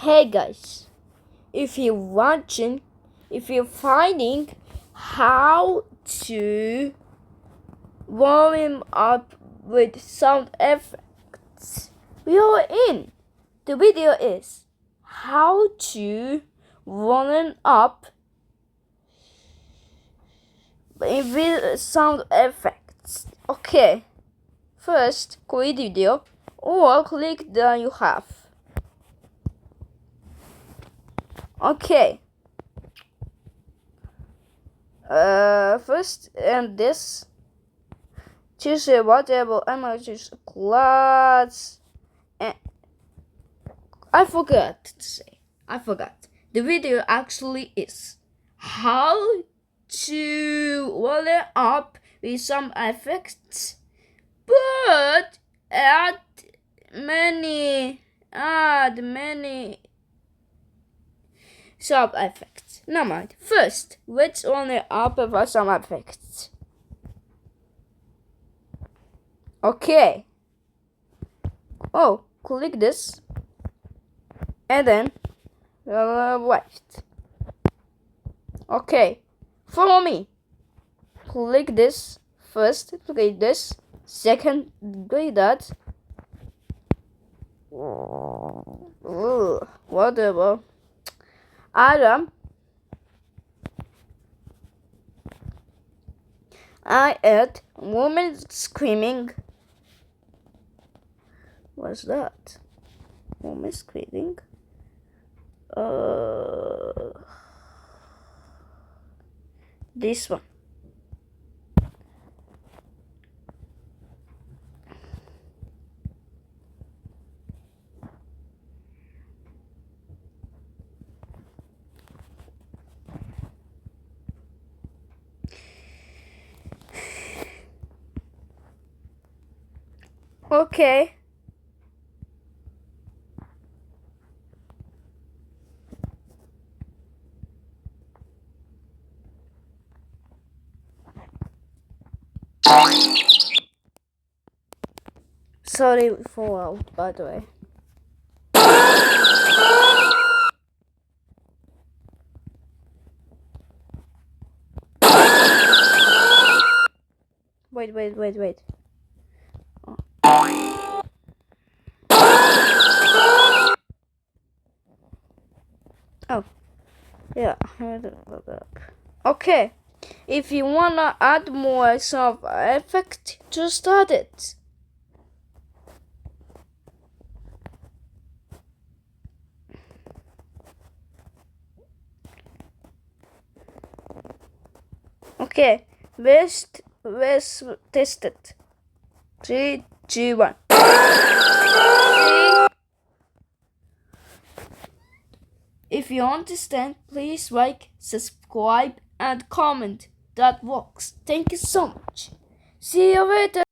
Hey guys, if you're finding how to warm up with sound effects, we are in. The video is how to warm up with sound effects. Okay, first create video or click the you have. Okay. First and this. Choose whatever I'm gonna choose class. And I forgot to say. The video actually is how to roll it up with some effects, but add many sub effects. Never mind. First, let's only up with some effects. Okay. Oh, click this. And then left. Okay. Follow me. Click this. First, click this. Second, click that. Whatever. Adam. I add woman screaming. What's that? Woman screaming. This one. Okay. Sorry for out, by the way. Wait. Oh, yeah. Okay. If you wanna add more sound effect, just start it. Okay, let's test it. 3, 2, 1. If you understand, please like, subscribe, and comment. That works. Thank you so much. See you later.